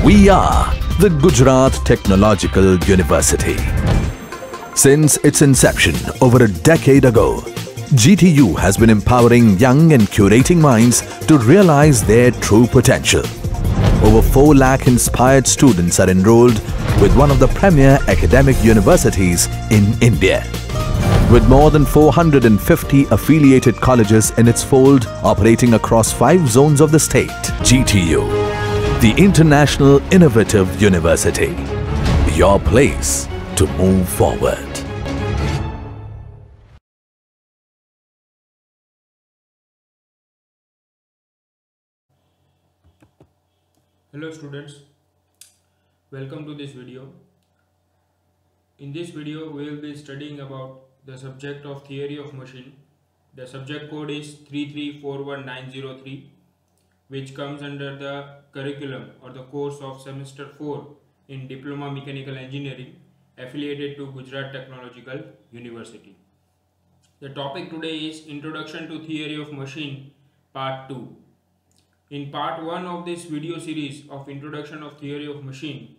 We are the Gujarat Technological University. Since its inception over a decade ago, GTU has been empowering young and curating minds to realize their true potential. Over 4 lakh inspired students are enrolled with one of the premier academic universities in India. With more than 450 affiliated colleges in its fold operating across 5 zones of the state, GTU, the International Innovative University, your place to move forward. Hello students, welcome to this video. In this video we will be studying about the subject of theory of machine. The subject code is 3341903, which comes under the curriculum or the course of semester 4 in Diploma Mechanical Engineering affiliated to Gujarat Technological University. The topic today is Introduction to Theory of Machine Part 2. In part 1 of this video series of Introduction of Theory of Machine,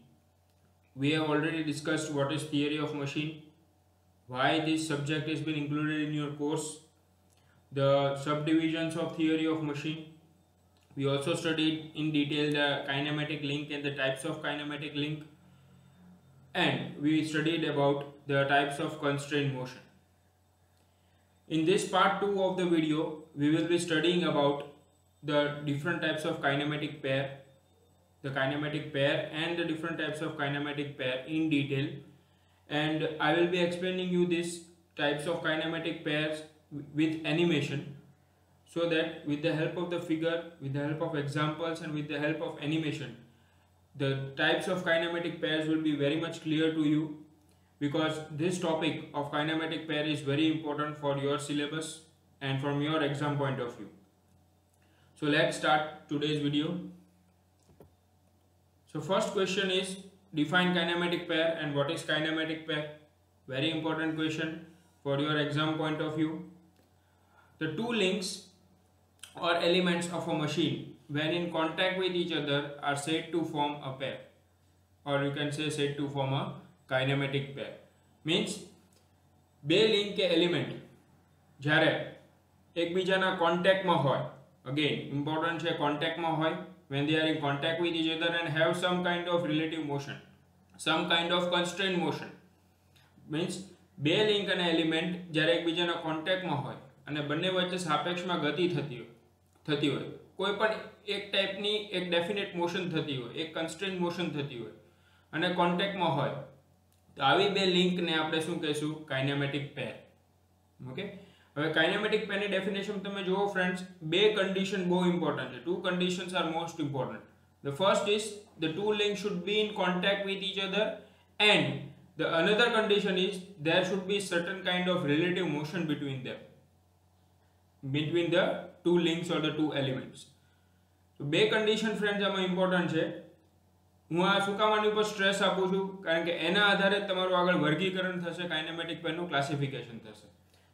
we have already discussed what is theory of machine, why this subject has been included in your course, the subdivisions of theory of machine. We also studied in detail the kinematic link and the types of kinematic link, and we studied about the types of constraint motion. In this part 2 of the video, we will be studying about the different types of kinematic pair, the kinematic pair and the different types of kinematic pair in detail, and I will be explaining you these types of kinematic pairs with animation, so that with the help of the figure, with the help of examples and with the help of animation, the types of kinematic pairs will be very much clear to you, because this topic of kinematic pair is very important for your syllabus and from your exam point of view. So let's start today's video. So first question is, define kinematic pair and what is kinematic pair? Very important question for your exam point of view. The two links or elements of a machine when in contact with each other are said to form a pair, or you can say said to form a kinematic pair. Means બે link કે element જ્યારે એકબીજાના કોન્ટેક્ટમાં હોય, again important છે કોન્ટેક્ટમાં હોય, when they are in contact with each other and have some kind of relative motion, some kind of constraint motion. Means બે link અને element જ્યારે એકબીજાના કોન્ટેક્ટમાં હોય અને બંને વચ્ચે સાપેક્ષમાં ગતિ થતી હોય, કોઈ પણ એક ટાઈપની એક ડેફિનેટ મોશન થતી હોય, એક કન્સ્ટ્રેન્ટ મોશન થતી હોય અને કોન્ટેક્ટમાં હોય, તો આવી બે લિંકને આપણે શું કહીશું? Kinematic pair. ઓકે, હવે કાઇનેમેટિક પેરની ડેફિનેશન તમે જુઓ ફ્રેન્ડ્સ, બે કન્ડિશન બહુ ઇમ્પોર્ટન્ટ છે. Two conditions are most important. The first is the two link should be in contact with each other, and the another condition is there should be certain kind of relative motion between them, between the two links or the two elements. તો બે condition friends આમાં important છે. હું આ શું કામ આની ઉપર સ્ટ્રેસ આપું છું? કારણ કે એના આધારે તમારું આગળ વર્ગીકરણ થશે, કાઇનેમેટિક પેરનું ક્લાસિફિકેશન થશે.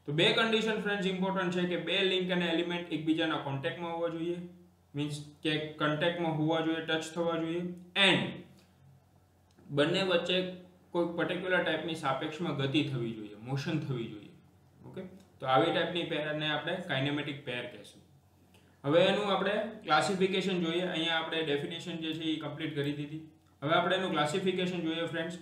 તો બે કન્ડિશન ફ્રેન્ડ્સ ઇમ્પોર્ટન્ટ છે કે બે લિંક અને એલિમેન્ટ એકબીજાના કોન્ટેક્ટમાં હોવા જોઈએ, મીન્સ કે કોન્ટેક્ટમાં હોવા જોઈએ, ટચ થવા જોઈએ, એન્ડ બંને વચ્ચે કોઈ પર્ટિક્યુલર ટાઈપની સાપેક્ષમાં ગતિ થવી જોઈએ, મોશન થવી જોઈએ. ઓકે, તો આવી ટાઈપની પેરને આપણે કાઇનેમેટિક પેર કહેશું. હવે એનું આપણે ક્લાસિફિકેશન જોઈએ. અહીંયા આપણે ડેફિનેશન જે છે એ કમ્પ્લીટ કરી દીધી. હવે આપણે એનું ક્લાસિફિકેશન જોઈએ ફ્રેન્ડ્સ.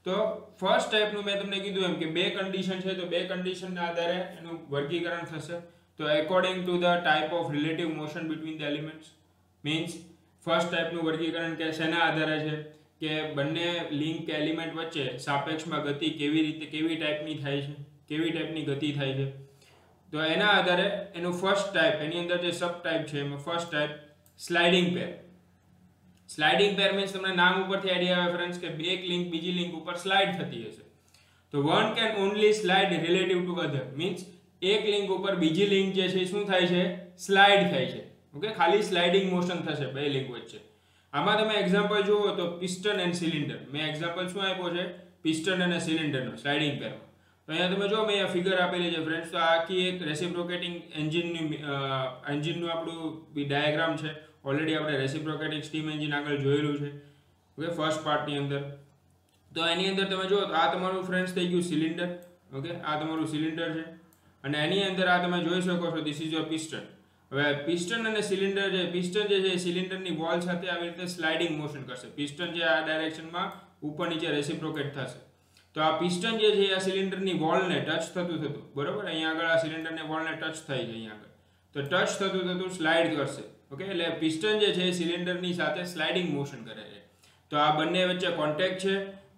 તો ફર્સ્ટ ટાઈપનું મેં તમને કીધું એમ કે બે કન્ડિશન છે, તો બે કન્ડિશનના આધારે એનું વર્ગીકરણ થશે. તો according to the type of relative motion between the elements. Means first ટાઈપનું વર્ગીકરણ કે શેના આધારે છે કે બંને લિંક કે એલિમેન્ટ વચ્ચે સાપેક્ષમાં ગતિ કેવી રીતે, કેવી ટાઈપની થાય છે, કેવી ટાઈપની ગતિ થાય છે. તો એના આધારે એનું ફર્સ્ટ ટાઈપ, એની અંદર જે સબ ટાઈપ છે એમાં ફર્સ્ટ ટાઈપ સ્લાઇડિંગ પેર. સ્લાઇડિંગ પેર મીન્સ તમને નામ ઉપરથી આઈડિયા આવે ફ્રેન્ડ્સ કે એક લિંક બીજી લિંક ઉપર સ્લાઇડ થતી હશે. તો one can only slide relative to other. Means એક લિંક ઉપર બીજી લિંક જે છે શું થાય છે? સ્લાઇડ થાય છે. ઓકે, ખાલી સ્લાઇડિંગ મોશન થશે બે લિંક વચ્ચે. આમાં તમે એક્ઝામ્પલ જુઓ તો પિસ્ટન એન્ડ સિલિન્ડર. મેં એક્ઝામ્પલ શું આપ્યો છે? પિસ્ટન અને સિલિન્ડરનો સ્લાઇડિંગ પેરમાં. તો અહીંયા તમે જો મેં અહીંયા ફિગર આપેલી છે ફ્રેન્ડ્સ. તો આખી એક રેસિપ્રોકેટિંગ એન્જિનનું આપણું ડાયાગ્રામ છે. ઓલરેડી આપણે રેસિપ્રોકેટિંગ સ્ટીમ એન્જિન આગળ જોયેલું છે. ઓકે, ફર્સ્ટ પાર્ટની અંદર. તો એની અંદર તમે જુઓ તો આ તમારું ફ્રેન્ડ્સ થઈ ગયું સિલિન્ડર. ઓકે, આ તમારું સિલિન્ડર છે અને એની અંદર આ તમે જોઈ શકો છો ધીસ ઇઝ યોર પિસ્ટન. હવે પિસ્ટન અને સિલિન્ડર જે પિસ્ટન જે છે સિલિન્ડરની વોલ સાથે આવી રીતે સ્લાઇડિંગ મોશન કરશે. પિસ્ટન જે આ ડાયરેક્શનમાં ઉપર નીચે રેસિપ્રોકેટ થશે. તો આ પિસ્ટન જે છે આ સિલિન્ડરની વોલને ટચ થતું બરોબર, અહીંયા આગળ આ સિલિન્ડરની વોલને ટચ થાય છે અહીંયા આગળ, તો ટચ થતું સ્લાઇડ કરશે. ઓકે, એટલે પિસ્ટન જે છે સિલિન્ડરની સાથે સ્લાઇડિંગ મોશન કરે છે. તો આ બંને વચ્ચે કોન્ટેક્ટ છે,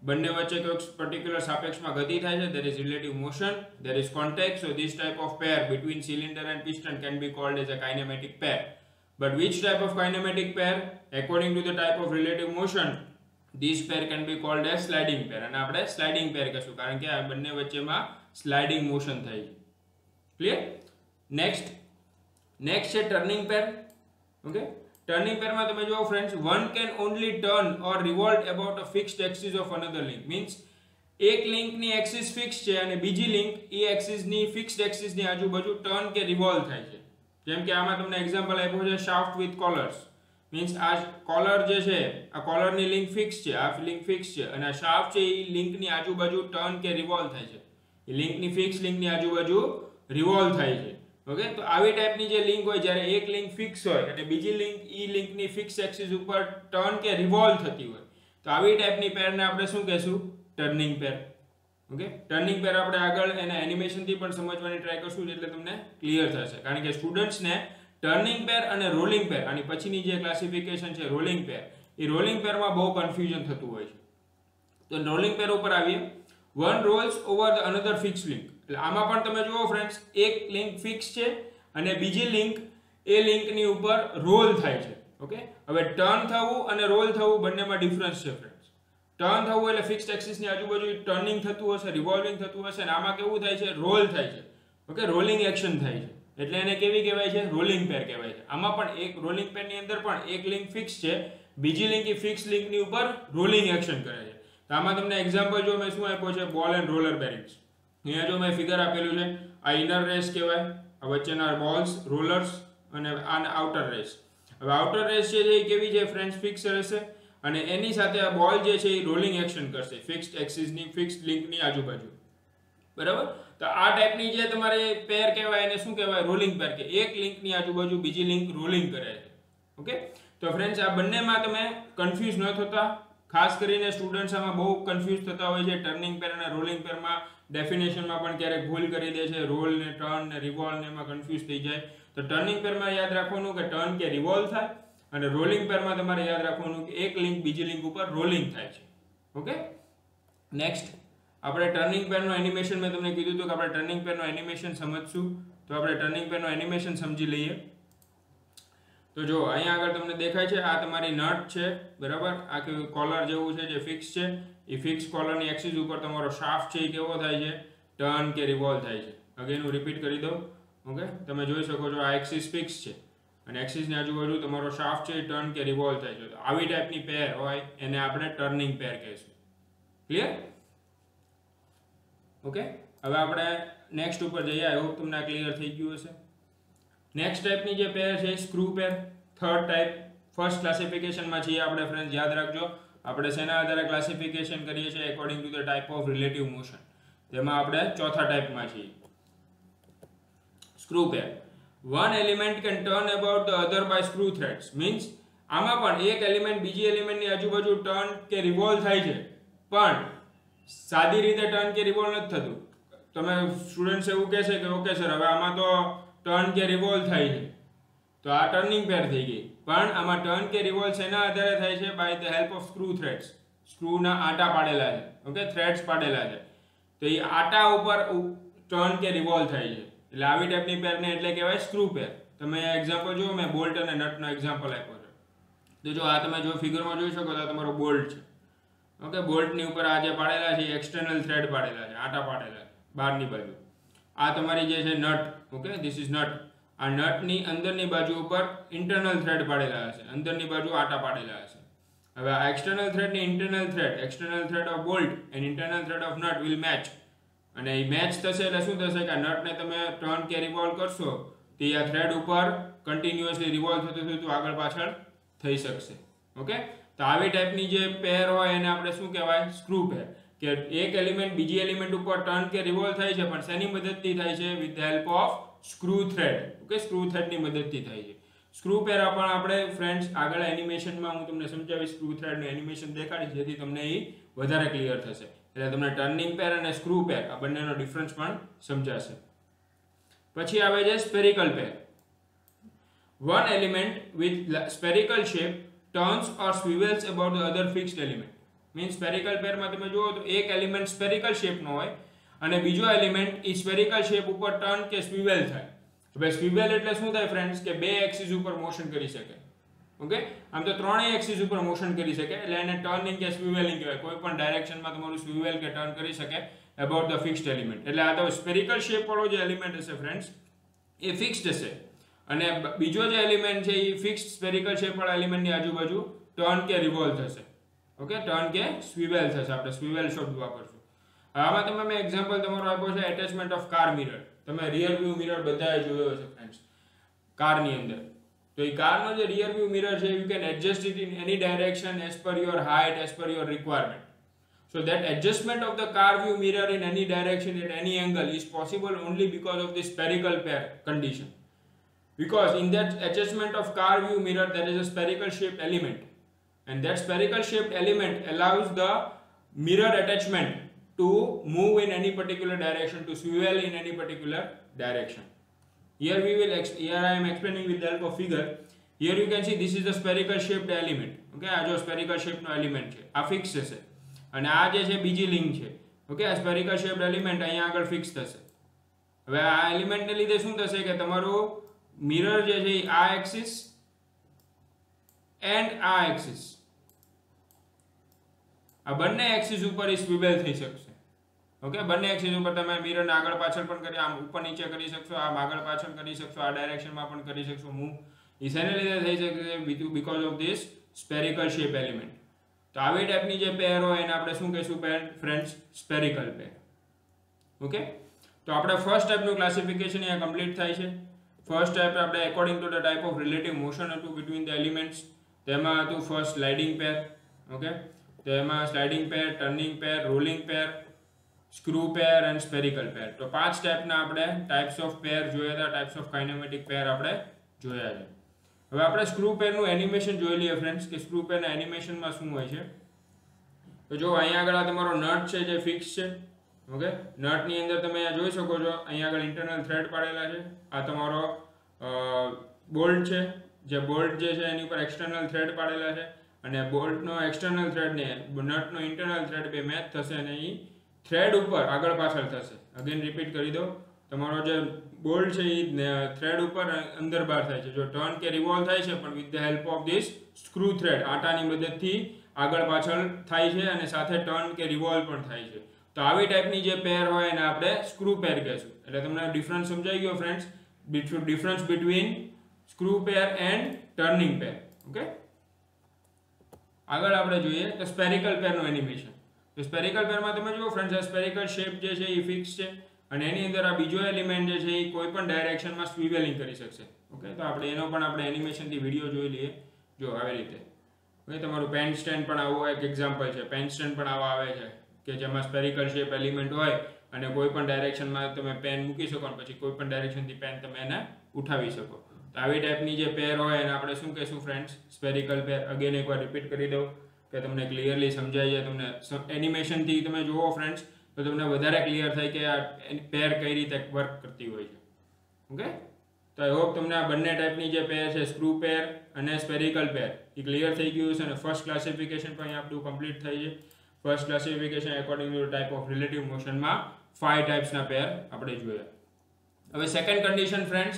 બંને વચ્ચે કોઈ પર્ટિક્યુલર સાપેક્ષમાં ગતિ થાય છે, there is relative motion, there is contact. So this type of pair between cylinder and piston can be called as a kinematic pair. But which type of kinematic pair? According to the type of relative motion, this pair can be called as sliding pair. અને આપણે sliding pair કહીશું કારણ કે આ બંને વચ્ચેમાં sliding motion થાય છે. Clear? Next છે ટર્નિંગ પેર. ઓકે, ટર્નિંગ પેરમાં તમે જુઓ friends, one can only turn or revolve about a fixed axis of another link. Means એક લિંકની એક્સિસ ફિક્સ છે અને બીજી લિંક એ એક્સિસની ફિક્સ્ડ એક્સિસની આજુબાજુ ટર્ન કે રિવોલ્વ થાય છે. જેમ કે આમાં તમને એક્ઝામ્પલ આપ્યું છે શાફ્ટ વિથ કોલર્સ. મીન્સ આ કોલર જે છે આ કોલરની લિંક ફિક્સ છે, આ લિંક ફિક્સ છે અને આ શાફ્ટ છે એ લિંકની આજુબાજુ ટર્ન કે રિવોલ્વ થાય છે. એ લિંકની ફિક્સ લિંકની આજુબાજુ રિવોલ્વ થાય છે. ઓકે, તો આવી ટાઈપની જે લિંક હોય, જ્યારે એક લિંક ફિક્સ હોય અને બીજી લિંક ઈ લિંકની ફિક્સ એક્સિસ ઉપર ટર્ન કે રિવોલ્વ થતી હોય, તો આવી ટાઈપની પેરને આપણે શું કહેશું? ટર્નિંગ પેર. ઓકે, ટર્નિંગ પેર આપણે આગળ એના એનિમેશનથી પણ સમજવાની ટ્રાય કરશું એટલે તમને ક્લિયર થશે. કારણ કે સ્ટુડન્ટ્સને ટર્નિંગ પેર અને રોલિંગ પેર, આની પછીની જે ક્લાસિફિકેશન છે રોલિંગ પેર, એ રોલિંગ પેરમાં બહુ કન્ફ્યુઝન થતું હોય છે. તો રોલિંગ પેર ઉપર આવીએ. One Rolls over the another fix link. એટલે આમાં પણ તમે જુઓ ફ્રેન્ડ્સ, એક લિંક ફિક્સ છે અને બીજી લિંક એ લિંકની ઉપર રોલ થાય છે. ઓકે, હવે ટર્ન થવું અને રોલ થવું બંનેમાં ડિફરન્સ છે ફ્રેન્ડ્સ. ટર્ન થવું એટલે ફિક્સ્ડ એક્સિસની આજુબાજુ ટર્નિંગ થતું હશે, રિવોલ્વિંગ થતું હશે, અને આમાં કેવું થાય છે? રોલ થાય છે. ઓકે, રોલિંગ એક્શન થાય છે, એટલે એને કેવી કહેવાય છે? રોલિંગ પેર કહેવાય છે. આમાં પણ એક રોલિંગ પેરની અંદર પણ એક લિંક ફિક્સ છે, બીજી લિંક એ ફિક્સ લિંકની ઉપર રોલિંગ એક્શન કરે છે. તો આમાં તમને એક્ઝામ્પલ જો મેં શું આપ્યો છે? બોલ એન્ડ રોલર બેરિંગ્સ. અહીંયા જો મેં ફિગર આપેલું છે, આ ઇનર રેસ કહેવાય, આ વચ્ચેના બોલ્સ રોલર્સ અને આ આઉટર રેસ. હવે આઉટર રેસ છે એ કેવી છે ફ્રેન્ડ્સ? ફિક્સ રહેશે અને એની સાથે આ બોલ જે છે એ રોલિંગ એક્શન કરશે ફિક્સ્ડ એક્સિસની ફિક્સ્ડ લિંકની આજુબાજુ. બરાબર? તો આ ટાઈપની જે તમારે પેર કહેવાય એને શું કહેવાય? રોલિંગ પેર. કે એક લિંકની આજુબાજુ બીજી લિંક રોલિંગ કરે છે. ઓકે, તો ફ્રેન્ડ્સ આ બંનેમાં તમે કન્ફ્યુઝ ન થતા. ખાસ કરીને સ્ટુડન્ટ્સ આમાં બહુ કન્ફ્યુઝ થતા હોય છે. ટર્નિંગ પેર અને રોલિંગ પેરમાં ડેફિનેશનમાં પણ ક્યારેક ભૂલ કરી દે છે. રોલ ને ટર્ન ને રિવોલ્વ ને એમાં કન્ફ્યુઝ થઈ જાય. તો ટર્નિંગ પેરમાં યાદ રાખવાનું કે ટર્ન કે રિવોલ્વ થાય અને રોલિંગ પેરમાં તમારે યાદ રાખવાનું કે એક લિંક બીજી લિંક ઉપર રોલિંગ થાય છે. ઓકે, નેક્સ્ટ આપણે ટર્નિંગ પેરનો એનિમેશન મેં તમને કીધું હતું કે આપણે ટર્નિંગ પેરનો એનિમેશન સમજશું. તો આપણે ટર્નિંગ પેરનો એનિમેશન સમજી લઈએ. તો જો અહીંયા આગળ તમને દેખાય છે આ તમારી નટ છે. બરાબર? આ કે કોલર જેવું છે જે ફિક્સ છે. એ ફિક્સ કોલરની એક્સિસ ઉપર તમારો શાફ્ટ છે એ કેવો થાય છે? ટર્ન કે રિવોલ્વ થાય છે. અગેન હું રિપીટ કરી દઉં. ઓકે, તમે જોઈ શકો છો આ એક્સિસ ફિક્સ છે અને એક્સિસની આજુબાજુ તમારો શાફ્ટ છે એ ટર્ન કે રિવોલ્વ થાય છે. તો આવી ટાઈપની પેર હોય એને આપણે ટર્નિંગ પેર કહીશું. ક્લિયર? ઓકે, હવે આપણે નેક્સ્ટ ઉપર જઈએ. આઈ હોપ તમને આ ક્લિયર થઈ ગયું હશે. નેક્સ્ટ ટાઈપની જે પેર છે screw pair. Third type. First ક્લાસિફિકેશનમાં છીએ આપણે ફ્રેન્ડ્સ, યાદ રાખજો. આપણે શેના આધારે ક્લાસિફિકેશન કરીએ છીએ? According to the type of relative motion. તેમાં આપણે ચોથા ટાઈપમાં છીએ. Screw pair. One element can turn about the other by screw threads. Means આમાં પણ એક એલિમેન્ટ બીજી એલિમેન્ટની આજુબાજુ ટર્ન કે રિવોલ્વ થાય છે, પણ સાદી રીતે ટર્ન કે રિવોલ્વ નથી થતું. તમે સ્ટુડન્ટ્સ એવું કહેશે કે ઓકે સર હવે આમાં તો ટર્ન કે રિવોલ્વ થાય છે, તો આ ટર્નિંગ પેર થઈ ગઈ. પણ આમાં ટર્ન કે રિવોલ્વ શેના આધારે થાય છે? By the help of screw threads. સ્ક્રૂના આટા પાડેલા છે. ઓકે, થ્રેડ્સ પાડેલા છે, તો એ આટા ઉપર ટર્ન કે રિવોલ્વ થાય છે. એટલે આવી ટાઈપની પેરને એટલે કહેવાય સ્ક્રૂ પેર. તમે એક્ઝામ્પલ જુઓ, મેં બોલ્ટ અને નટનો એક્ઝામ્પલ આપ્યો છે. તો જો આ તમે જો ફિગરમાં જોઈ શકો તો આ તમારો બોલ્ટ છે. ઓકે, બોલ્ટની ઉપર આ જે પાડેલા છે એક્સટર્નલ થ્રેડ પાડેલા છે, આટા પાડેલા છે બહારની બાજુ. આ તમારી જે છે nut. Okay, this is nut. આ નટની અંદરની બાજુ ઉપર ઇન્ટરનલ થ્રેડ પાડેલા હશે, અંદરની બાજુ આટા પાડેલા હશે. હવે આ એક્સટર્નલ થ્રેડની internal thread, external thread of bolt and internal thread of nut will match. અને એ મેચ થશે એટલે શું થશે કે આ નટને તમે ટર્ન કે રિવોલ્વ કરશો તો આ થ્રેડ ઉપર કન્ટિન્યુઅસલી રિવોલ્વ થતું આગળ પાછળ થઈ શકશે. ઓકે, તો આવી ટાઈપની જે પેર હોય એને આપણે શું કહેવાય? સ્ક્રૂ પેર. કે એક એલિમેન્ટ બીજી એલિમેન્ટ ઉપર ટર્ન કે રિવોલ્વ થાય છે, પણ શેની મદદથી થાય છે? With the help of screw thread. Okay, screw થ્રેડની મદદથી થાય છે. સ્ક્રૂ પેર પણ આપણે ફ્રેન્ડ્સ આગળ એનિમેશનમાં હું તમને સમજાવીશ, સ્ક્રૂ થ્રેડનું એનિમેશન દેખાડીશ, જેથી તમને એ વધારે ક્લિયર થશે. એટલે તમને ટર્નિંગ પેર અને સ્ક્રૂ પેર આ બંનેનો ડિફરન્સ પણ સમજાશે. પછી આવે છે spherical pair. One element with spherical shape turns or swivels about the other fixed element. Means spherical pair માં તમે જુઓ તો એક એલિમેન્ટ સ્પેરિકલ શેપ નો હોય અને બીજો એલિમેન્ટ એ સ્ફેરિકલ શેપ ઉપર ટર્ન કે સ્વિવેલ થાય. હવે સ્વિવેલ એટલે શું થાય ફ્રેન્ડ્સ? કે બે એક્સિસ ઉપર મોશન કરી શકે. ઓકે, આમ તો ત્રણેય એક્સિસ ઉપર મોશન કરી શકે એટલે એને ટર્નિંગ કે સ્વિવેલિંગ કહેવાય. કોઈ પણ ડાયરેક્શનમાં તમારું સ્વિવેલ કે ટર્ન કરી શકે અબાઉટ ધ ફિક્સ્ડ એલિમેન્ટ. એટલે આ તો સ્ફેરિકલ શેપ વાળો જે એલિમેન્ટ હશે ફ્રેન્ડ્સ એ ફિક્સ્ડ હશે, અને બીજો જે એલિમેન્ટ છે એ ફિક્સ્ડ સ્ફેરિકલ શેપ વાળા એલિમેન્ટની આજુબાજુ ટર્ન કે રિવોલ્વ થશે. ઓકે, ટર્ન કે સ્વિવેલ થશે. આપણે સ્વિવેલ શબ્દ વાપરશું. આમાં તમે મેં એક્ઝામ્પલ તમારો આપ્યો છે એટેચમેન્ટ ઓફ કાર મિરર. તમે રિયર વ્યૂ મિરર બધાએ જોયો હશે ફ્રેન્ડ્સ કારની અંદર. તો એ કારનો જે રિયર વ્યૂ મિરર છે, you can adjust it in any direction as per your height, as per your requirement. So that adjustment of the car view mirror in any direction at any angle is possible only because of the spherical pair condition. Because in that adjustment of car view mirror there is a spherical shaped element, and that spherical shaped element allows the mirror attachment to move in any particular direction, to swivel in any particular direction. Here I am explaining with the help of figure. Here you can see this is the spherical shaped element. Okay, આ જો spherical shape નો element છે, આ fix છે, અને આ જે છે બીજી લિંક છે. ઓકે, આ spherical shaped element અહીંયા આગળ ફિક્સ થશે. હવે આ એલિમેન્ટ ને લીધે શું થશે કે તમારું મિરર જે છે આ એક્સિસ એન્ડ આ એક્સિસ, આ બંને એક્સિસ ઉપર સ્વિવેલ થઈ શકશે. ઓકે, બંને એક્સિસ ઉપર તમે મિરરને આગળ પાછળ પણ કરી, આમ ઉપર નીચે કરી શકશો, આમ આગળ પાછળ કરી શકશો, આ ડાયરેક્શનમાં પણ કરી શકશો મૂવ. એ શેને લીધે થઈ શકે? Because of this spherical shape element. તો આવી ટાઈપની જે પેર હોય એને આપણે શું કહીશું ફ્રેન્ડ્સ? સ્પેરિકલ પેર. ઓકે, તો આપણે ફર્સ્ટ ટાઈપનું ક્લાસિફિકેશન અહીંયા કમ્પ્લીટ થાય છે. ફર્સ્ટ ટાઈપ આપણે according to the type of relative motion હતું બિટવીન ધ એલિમેન્ટ્સ. તેમાં હતું ફર્સ્ટ સ્લાઇડિંગ પેર. ઓકે, તેમાં sliding pair, turning pair, rolling pair, screw pair and spherical pair. તો 5 ટાઈપના આપણે ટાઈપ્સ ઓફ પેર જોયા હતા, ટાઈપ્સ ઓફ કાઇનેમેટિક પેર આપણે જોયા છે. હવે આપણે સ્ક્રૂ પેરનું એનિમેશન જોઈ લઈએ ફ્રેન્ડ્સ, કે સ્ક્રૂ પેરના એનિમેશનમાં શું હોય છે. તો જો અહીંયા આગળ આ તમારો નટ છે જે ફિક્સ છે. ઓકે, નટની અંદર તમે અહીંયા જોઈ શકો છો, અહીંયા આગળ ઇન્ટરનલ થ્રેડ પાડેલા છે. આ તમારો બોલ્ટ છે, જે બોલ્ટ જે છે એની ઉપર એક્સટર્નલ થ્રેડ પાડેલા છે, અને બોલ્ટનો એક્સટર્નલ થ્રેડ ને નટનો ઇન્ટરનલ થ્રેડ બે મેચ થશે અને એ થ્રેડ ઉપર આગળ પાછળ થશે. અગેન રિપીટ કરી દો, તમારો જે બોલ્ટ છે એ થ્રેડ ઉપર અંદર બહાર થાય છે. જો ટર્ન કે રિવોલ્વ થાય છે પણ with the help of this screw thread, આટાની મદદથી આગળ પાછળ થાય છે અને સાથે ટર્ન કે રિવોલ્વ પણ થાય છે. તો આવી ટાઈપની જે પેર હોય એને આપણે સ્ક્રૂ પેર કહેશું. એટલે તમને ડિફરન્સ સમજાઈ ગયો friends, difference between screw pair and turning pair. Okay, આગળ આપણે જોઈએ તો સ્પેરિકલ પેરનું એનિમેશન. તો સ્પેરિકલ પેરમાં તમે જુઓ ફ્રેન્ડ્સ, આ સ્પેરિકલ શેપ જે છે એ ફિક્સ છે, અને એની અંદર આ બીજો એલિમેન્ટ જે છે એ કોઈ પણ ડાયરેક્શનમાં સ્વિવેલિંગ કરી શકશે. ઓકે, તો આપણે એનો પણ આપણે એનિમેશનથી વિડીયો જોઈ લઈએ. જો આવી રીતે. ઓકે, તમારું પેન સ્ટેન્ડ પણ આવું એક એક્ઝામ્પલ છે. પેન સ્ટેન્ડ પણ આવા આવે છે કે જેમાં સ્પેરિકલ શેપ એલિમેન્ટ હોય અને કોઈ પણ ડાયરેક્શનમાં તમે પેન મૂકી શકો અને પછી કોઈ પણ ડાયરેક્શનથી પેન તમે એને ઉઠાવી શકો. તો આવી ટાઈપની જે પેર હોય એને આપણે શું કહીશું ફ્રેન્ડ્સ? સ્પેરિકલ પેર. અગેન એકવાર રિપીટ કરી દઉં કે તમને ક્લિયરલી સમજાઈ જાય. તમને એનિમેશનથી તમે જુઓ ફ્રેન્ડ્સ તો તમને વધારે ક્લિયર થાય કે આ પેર કઈ રીતે વર્ક કરતી હોય છે. ઓકે, તો આઈ હોપ તમને આ બંને ટાઈપની જે પેર છે, સ્ક્રૂ પેર અને સ્પેરિકલ પેર, એ ક્લિયર થઈ ગયું છે. અને ફર્સ્ટ ક્લાસિફિકેશન પણ અહીંયા આપણું કમ્પ્લીટ થઈ છે. First classification according to type of relative મોશનમાં 5 ટાઈપ્સના પેર આપણે જોયા. હવે સેકન્ડ કન્ડિશન ફ્રેન્ડ્સ,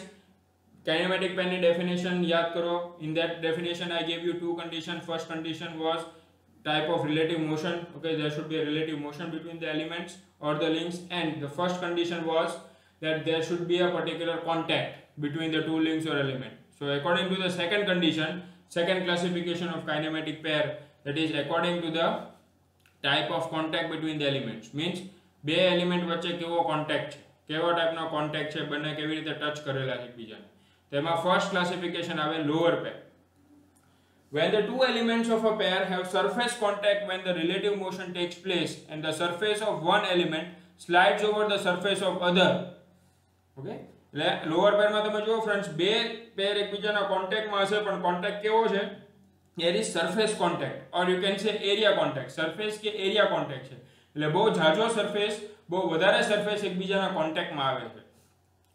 કાઇનેમેટિક પેરની ડેફિનેશન યાદ કરો. In that definition I gave you 2 conditions. First condition was type of relative motion. Okay, there should be a relative motion between the elements or the links, and the first condition was that there should be a particular contact between the two links or element. So according to the second condition, second classification of kinematic pair, that is according to the type of contact between the elements, means બે element વચ્ચે કેવો contact છે, કેવા ટાઈપનો contact છે, બંને કેવી રીતે touch કરેલા છે એકબીજાને. તેમાં ફર્સ્ટ ક્લાસિફિકેશન આવે lower pair. When the two elements of a pair have surface contact when the relative motion takes place and the surface of one element slides over the surface of other. Okay, એટલે lower પેરમાં તમે જુઓ friends બે પેર એકબીજાના કોન્ટેક્ટમાં હશે પણ contact કેવો છે? There is surface contact or you can say area contact. Surface કે area contact છે. એટલે બહુ ઝાઝો સરફેસ, બહુ વધારે સરફેસ એકબીજાના કોન્ટેક્ટમાં આવે છે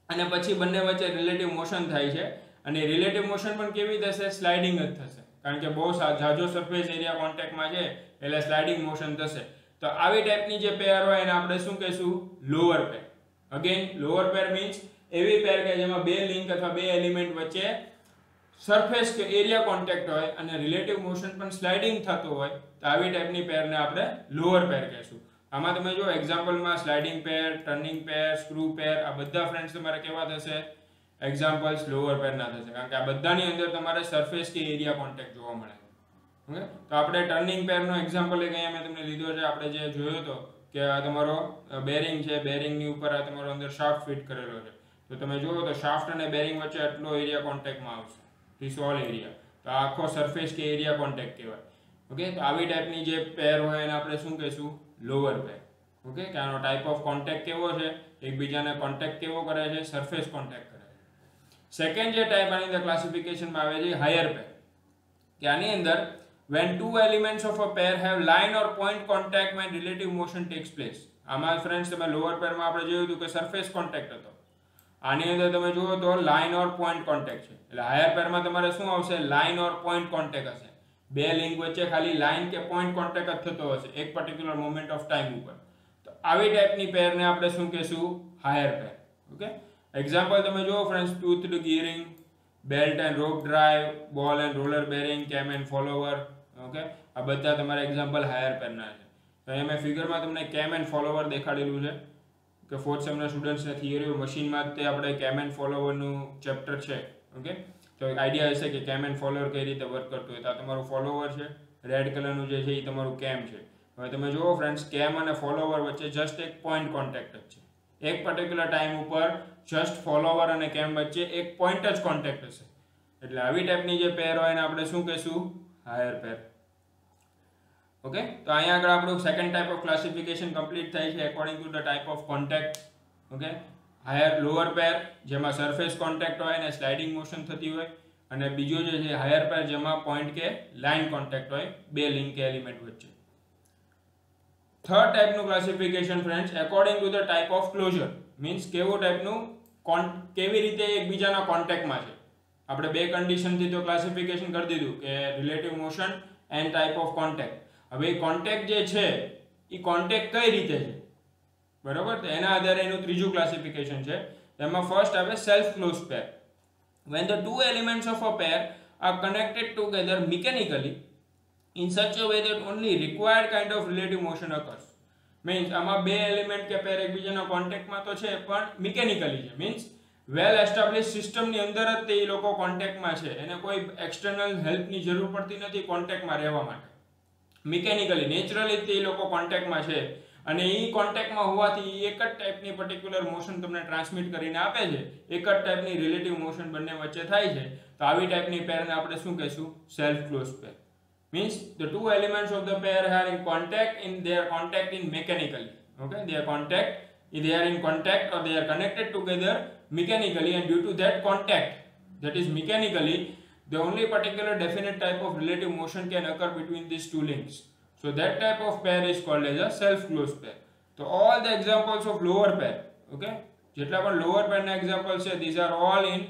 અને પછી બંને વચ્ચે રિલેટિવ મોશન થાય છે અને રિલેટિવ મોશન પણ કેવી થશે? સ્લાઇડિંગ જ થશે, કારણ કે બહુ ઝાઝો સરફેસ એરિયા કોન્ટેક્ટમાં છે એટલે સ્લાઇડિંગ મોશન થશે. તો આવી ટાઈપની જે પેર હોય એને આપણે શું કહીશું? લોઅર પેર. અગેન લોઅર પેર મીન્સ એવી પેર કે જેમાં બે લિંક અથવા બે એલિમેન્ટ વચ્ચે સરફેસ કે એરિયા કોન્ટેક્ટ હોય અને રિલેટિવ મોશન પણ સ્લાઇડિંગ થતો હોય, તો આવી ટાઈપની પેરને આપણે લોઅર પેર કહીશું. આમાં તમે જો એક્ઝામ્પલમાં સ્લાઇડિંગ પેર, ટર્નિંગ પેર, સ્ક્રૂ પેર, આ બધા ફ્રેન્ડ્સ તમારે કેવા થશે? એક્ઝામ્પલ્સ લોઅર પેરના થશે, કારણ કે આ બધાની અંદર તમારે સરફેસ કે એરિયા કોન્ટેક્ટ જોવા મળે. ઓકે, તો આપણે ટર્નિંગ પેરનો એક્ઝામ્પલ એક અહીંયા મેં તમને લીધો છે. આપણે જે જોયો હતો કે આ તમારો બેરિંગ છે, બેરિંગની ઉપર આ તમારો અંદર શાફ્ટ ફિટ કરેલો છે, તો તમે જુઓ તો શાફ્ટ અને બેરિંગ વચ્ચે આટલો એરિયા કોન્ટેક્ટમાં આવશે, ધીસ ઓલ એરિયા. તો આ આખો સરફેસ કે એરિયા કોન્ટેક્ટ કહેવાય. ઓકે, તો આવી ટાઈપની જે પેર હોય એને આપણે શું કહીશું? લોઅર પેર. ઓકે, કે આનો ટાઈપ ઓફ કોન્ટેક્ટ કેવો છે? એકબીજાને કોન્ટેક્ટ કેવો કરે છે? સરફેસ કોન્ટેક્ટ કરે છે. સેકન્ડ જે ટાઈપ આની અંદર ક્લાસિફિકેશનમાં આવે છે હાયર પેર, કે આની અંદર when two elements of a pair have line or point contact when relative motion takes place. આમાં ફ્રેન્ડ્સ તમે લોઅર પેરમાં આપણે જોયું હતું કે સરફેસ કોન્ટેક્ટ હતો, આની અંદર તમે જુઓ તો લાઇન ઓર પોઈન્ટ કોન્ટેક્ટ છે. એટલે હાયર પેરમાં તમારે શું આવશે? લાઇન ઓર પોઈન્ટ કોન્ટેક્ટ હશે. બે લિંક વચ્ચે ખાલી લાઇન કે પોઈન્ટ કોન્ટેક્ટ જ થતો હશે એક પર્ટિક્યુલર મોમેન્ટ ઓફ ટાઈમ ઉપર. તો આવી ટાઈપની પેરને આપણે શું કહીશું? હાયર પેર. ઓકે, એક્ઝામ્પલ તમે જુઓ friends, toothed gearing, belt and rope drive, ball and roller bearing, cam and follower. Okay, આ બધા તમારા એક્ઝામ્પલ હાયર પેરના છે. તો અહીંયા મેં ફિગરમાં તમને કેમ એન્ડ ફોલોવર દેખાડેલું છે કે ફોર્થ સેમના સ્ટુડન્ટ્સને થિયરી ઓફ મશીનમાં તે આપણે કેમ એન્ડ ફોલોવરનું ચેપ્ટર છે. ઓકે, તો આઈડિયા હશે કે કેમ એન્ડ ફોલોવર કઈ રીતે વર્ક કરતું હોય. તો આ તમારું ફોલોવર છે, રેડ કલરનું જે છે એ તમારું કેમ છે. હવે તમે જુઓ ફ્રેન્ડ્સ, કેમ અને ફોલોવર વચ્ચે જસ્ટ એક પોઈન્ટ કોન્ટેક્ટ જ છે. એક પર્ટિક્યુલર ટાઈમ ઉપર જસ્ટ ફોલોવર અને કેમ વચ્ચે એક પોઈન્ટ જ કોન્ટેક્ટ હશે. એટલે આવી ટાઈપની જે પેર હોય એને આપણે શું કહીશું? હાયર પેર. ઓકે, તો અહીંયા આગળ આપણું second type of classification complete થાય છે according to the type of contact. Okay, higher lower pair જેમાં સરફેસ કોન્ટેક્ટ હોય અને સ્લાઇડિંગ મોશન થતી હોય, અને બીજો જે છે હાયર પેર જેમાં પોઈન્ટ કે લાઇન કોન્ટેક્ટ હોય બે લિંક કે એલિમેન્ટ વચ્ચે. થર્ડ ટાઈપનું classification friends according to the type of closure, means કેવું ટાઈપનું કેવી રીતે એકબીજાના કોન્ટેક્ટમાં છે. આપણે બે કન્ડિશનથી તો ક્લાસિફિકેશન કરી દીધું કે relative motion and type of contact. હવે કોન્ટેક્ટ જે છે એ કોન્ટેક્ટ કઈ રીતે છે, બરોબર? તો એના આધારે એનું ત્રીજું ક્લાસિફિકેશન છે. એમાં ફર્સ્ટ આવે self close pair. when the two elements of a pair are connected together mechanically in such a way that only required kind of relative motion occurs. means આમાં બે એલિમેન્ટ કે પેર એકબીજાના કોન્ટેક્ટમાં તો છે પણ મિકેનિકલી છે, મીન્સ વેલ એસ્ટાબ્લિશ સિસ્ટમની અંદર જ તે લોકો કોન્ટેક્ટમાં છે, એને કોઈ એક્સટર્નલ હેલ્પની જરૂર પડતી નથી કોન્ટેક્ટમાં રહેવા માટે. મિકેનિકલી નેચરલી તે લોકો કોન્ટેક્ટમાં છે અને એ કોન્ટેક્ટમાં હોવાથી એક જ ટાઈપની પર્ટિક્યુલર મોશન તમને ટ્રાન્સમિટ કરીને આપે છે, એક જ ટાઈપની રિલેટિવ મોશન બંને વચ્ચે થાય છે. તો આવી ટાઈપની પેરને આપણે શું કહીશું? Self close pair. means the two elements of the pair are in contact in their contact in mechanically. Okay, they are in contact or they are connected together mechanically, and due to that contact, that is mechanically, the only particular definite type of relative motion can occur between these two links. So that type of pair is called as a self-closed pair. So all the examples of lower pair, okay, જેટલા પણ lower pair ના examples છે, these are all in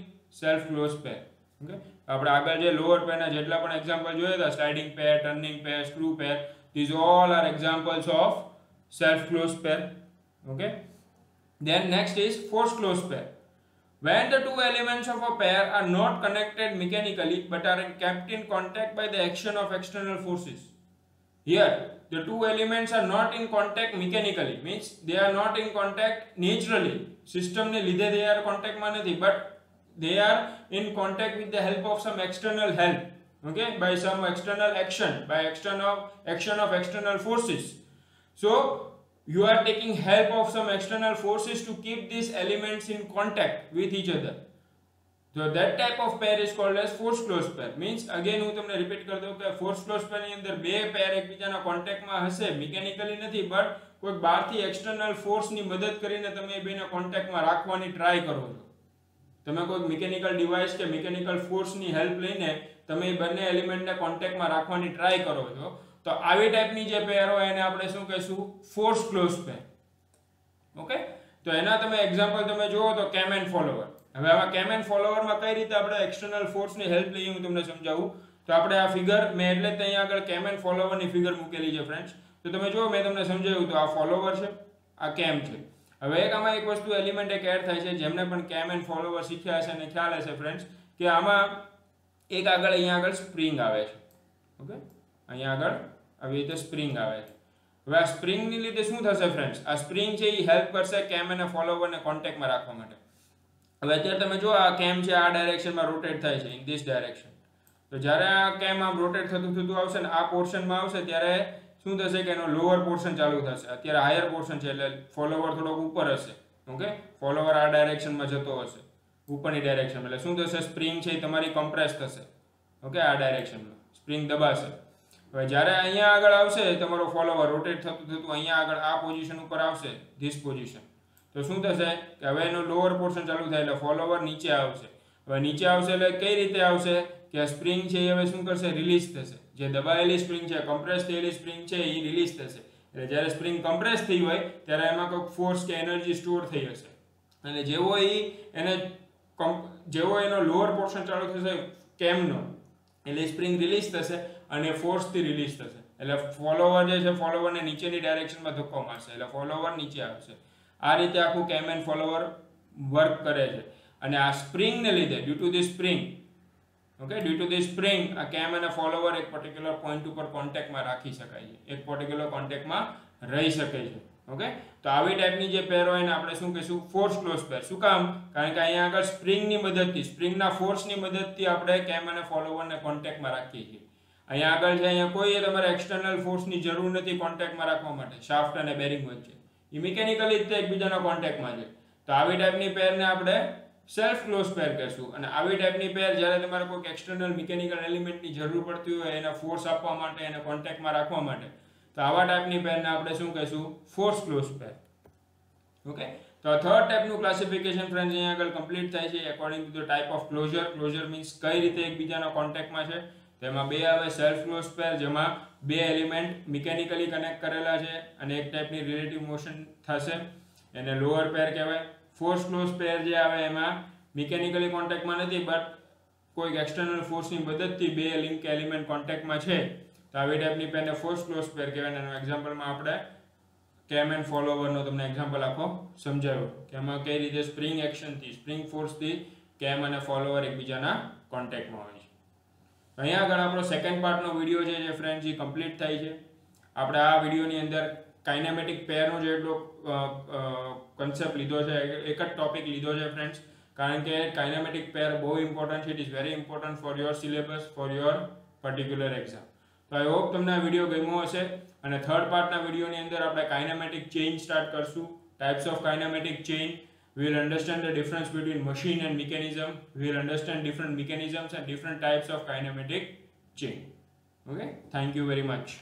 self-closed pair. Okay, આપણે આગળ જે lower pair ના જેટલા પણ example જોયા હતા, sliding pair, turning pair, screw pair, these all are examples of self-closed pair. Okay, then next is force closed pair. When the two elements of a pair are not connected mechanically but are kept in contact by the action of external forces. Here the two elements are not in contact mechanically, means they are not in contact naturally. System ne lidhe they are contact ma nathi, but they are in contact with the help of some external help. Okay, by some external action, by action of external forces. So you are taking help of some external forces to keep these elements in contact with each other. So that type of pair is called as force close pair. Means again હું તમને repeat કરી દઉં કે force close pair ની અંદર બે પેર એકબીજાના કોન્ટેક્ટમાં હશે, મિકેનિકલી નથી બટ કોઈ બહારથી એક્સટર્નલ ફોર્સની મદદ કરીને તમે એ બેને કોન્ટેક્ટમાં રાખવાની ટ્રાય કરો છો. તમે કોઈ મિકેનિકલ ડિવાઇસ કે મિકેનિકલ ફોર્સની હેલ્પ લઈને તમે એ બંને એલિમેન્ટને કોન્ટેક્ટમાં રાખવાની ટ્રાય કરો છો, તો આવી ટાઈપની જે પેર હોય એને આપણે શું કહીશું? ફોર્સ ક્લોઝ પેર. ઓકે, તો એના તમે એક્ઝામ્પલ તમે જુઓ તો કેમ એન્ડ ફોલોવર. હવે આમાં કેમ એન્ડ ફોલોવરમાં કઈ રીતે આપણે એક્સટર્નલ ફોર્સની હેલ્પ લઈએ હું તમને સમજાવું. તો આપણે આ ફિગર મેં એટલે જ અહીંયા આગળ કેમ એન્ડ ફોલોવરની ફિગર મૂકેલી છે ફ્રેન્ડ્સ. તો તમે જુઓ મેં તમને સમજાવ્યું, તો આ ફોલોવર છે, આ કેમ છે. હવે આમાં એક વસ્તુ એલિમેન્ટ એક એડ થાય છે, જેમને પણ કેમ એન્ડ ફોલોવર શીખ્યા હશે અને ખ્યાલ હશે ફ્રેન્ડ્સ, કે આમાં એક આગળ અહીંયા આગળ સ્પ્રિંગ આવે છે. ઓકે, અહીંયા આગળ આવી રીતે સ્પ્રિંગ આવે છે. હવે આ સ્પ્રિંગની લીધે શું થશે ફ્રેન્ડ્સ? આ સ્પ્રિંગ છે એ હેલ્પ કરશે કેમ અને ફોલોવરને કોન્ટેક્ટમાં રાખવા માટે. હવે અત્યારે તમે જો આ કેમ છે આ ડાયરેક્શનમાં રોટેટ થાય છે, ઇન ધીસ ડાયરેક્શન. તો જ્યારે આ કેમ આમ રોટેટ થતું આવશે ને આ પોર્શનમાં આવશે ત્યારે શું થશે કે એનો લોઅર પોર્શન ચાલુ થશે. અત્યારે હાયર પોર્શન છે એટલે ફોલોવર થોડોક ઉપર હશે. ઓકે, ફોલોવર આ ડાયરેક્શનમાં જતો હશે, ઉપરની ડાયરેક્શન. એટલે શું થશે? સ્પ્રિંગ છે એ તમારી કમ્પ્રેસ થશે. ઓકે, આ ડાયરેક્શનમાં સ્પ્રિંગ દબાશે. હવે જ્યારે અહીંયા આગળ આવશે તમારો ફોલોવર રોટેટ થતું અહીંયા આગળ આ પોઝિશન ઉપર આવશે, ધીસ પોઝિશન, તો શું થશે કે હવે એનો લોઅર પોર્શન ચાલુ થાય એટલે ફોલોવર નીચે આવશે. હવે નીચે આવશે એટલે કઈ રીતે આવશે કે આ સ્પ્રિંગ છે એ હવે શું કરશે? રિલીઝ થશે. જે દબાયેલી સ્પ્રિંગ છે, કમ્પ્રેસ થયેલી સ્પ્રિંગ છે એ રિલીઝ થશે. એટલે જ્યારે સ્પ્રિંગ કમ્પ્રેસ થઈ હોય ત્યારે એમાં કોઈક ફોર્સ કે એનર્જી સ્ટોર થઈ હશે, અને જેવો એનો લોઅર પોર્શન ચાલુ થશે કેમનો, એટલે સ્પ્રિંગ રિલીઝ થશે અને ફોર્સથી રિલીઝ થશે. એટલે ફોલોવર જે છે ફોલોવરને નીચેની ડાયરેક્શનમાં ધક્કો મારશે એટલે ફોલોવર નીચે આવશે. આ રીતે આખું કેમ એન્ડ ફોલોવર વર્ક કરે છે. અને આ સ્પ્રિંગને લીધે due to the spring, okay, due to the spring આ કેમ અને ફોલોવર એક પર્ટિક્યુલર પોઈન્ટ ઉપર કોન્ટેક્ટમાં રાખી શકાય છે, એક પર્ટિક્યુલર કોન્ટેક્ટમાં રહી શકે છે. ઓકે, તો આવી ટાઈપની જે પેર હોય ને આપણે શું કહીશું? ફોર્સ ક્લોઝ પેર. શું કામ? કારણ કે અહીંયા આગળ સ્પ્રિંગની મદદથી, સ્પ્રિંગના ફોર્સની મદદથી આપણે કેમ અને ફોલોવરને કોન્ટેક્ટમાં રાખીએ છીએ. અહીંયા આગળ છે, અહીંયા કોઈ તમારે એક્સટર્નલ ફોર્સની જરૂર નથી કોન્ટેક્ટમાં રાખવા માટે. શાફ્ટ અને બેરિંગ વચ્ચે એ મિકેનિકલી જ એકબીજાના કોન્ટેક્ટમાં છે. તો આવી ટાઈપની પેરને આપણે સેલ્ફ ક્લોઝ પેર કહેશું. અને આવી ટાઈપની પેર જ્યારે તમારે કોઈક એક્સટર્નલ મિકેનિકલ એલિમેન્ટની જરૂર પડતી હોય એને ફોર્સ આપવા માટે, એને કોન્ટેક્ટમાં રાખવા માટે, તો આવા ટાઈપની પેરને આપણે શું કહીશું? ફોર્સ ક્લોઝ પેર. ઓકે, તો થર્ડ ટાઈપનું ક્લાસિફિકેશન ફ્રેન્ડ્સ અહીંયા આગળ કમ્પ્લીટ થાય છે according to the type of closure. Closure means કઈ રીતે એકબીજાના કોન્ટેક્ટમાં છે. તેમાં બે આવે સેલ્ફ ક્લોઝ પેર, જેમાં બે એલિમેન્ટ મિકેનિકલી કનેક્ટ કરેલા છે અને એક ટાઈપની રિલેટિવ મોશન થશે, એને લોઅર પેર કહેવાય. ફોર્સ ક્લોઝ પેર જે આવે એમાં મિકેનિકલી કોન્ટેક્ટમાં નથી બટ કોઈક એક્સટર્નલ ફોર્સની મદદથી બે લિંક એલિમેન્ટ કોન્ટેક્ટમાં છે, તો આવી ટાઈપની પેરને ફોર્સ ક્લોઝ પેર કહેવાય. એનો એક્ઝામ્પલમાં આપણે કેમ એન્ડ ફોલોવરનો તમને એક્ઝામ્પલ આખો સમજાવ્યો કે એમાં કઈ રીતે સ્પ્રિંગ એક્શનથી, સ્પ્રિંગ ફોર્સથી કેમ અને ફોલોવર એકબીજાના કોન્ટેક્ટમાં હોય છે. અહીંયા આગળ આપણો સેકન્ડ પાર્ટનો વિડીયો છે જે ફ્રેન્ડ્સ એ કમ્પ્લીટ થાય છે. આપણે આ વિડીયોની અંદર કાઇનેમેટિક પેરનો જે એટલો કન્સેપ્ટ લીધો છે, એક જ ટોપિક લીધો છે ફ્રેન્ડ્સ, કારણ કે કાઇનેમેટિક પેર બહુ ઇમ્પોર્ટન્ટ છે. It is very important for your syllabus, for your particular exam. તો આઈ હોપ તમને આ વિડીયો ગમ્યો હશે. અને થર્ડ પાર્ટના વિડીયોની અંદર આપણે કાઇનેમેટિક ચેઇન સ્ટાર્ટ કરશું, types of kinematic chain. We will understand the difference between machine and mechanism. We will understand different mechanisms and different types of kinematic chain. Okay, thank you very much.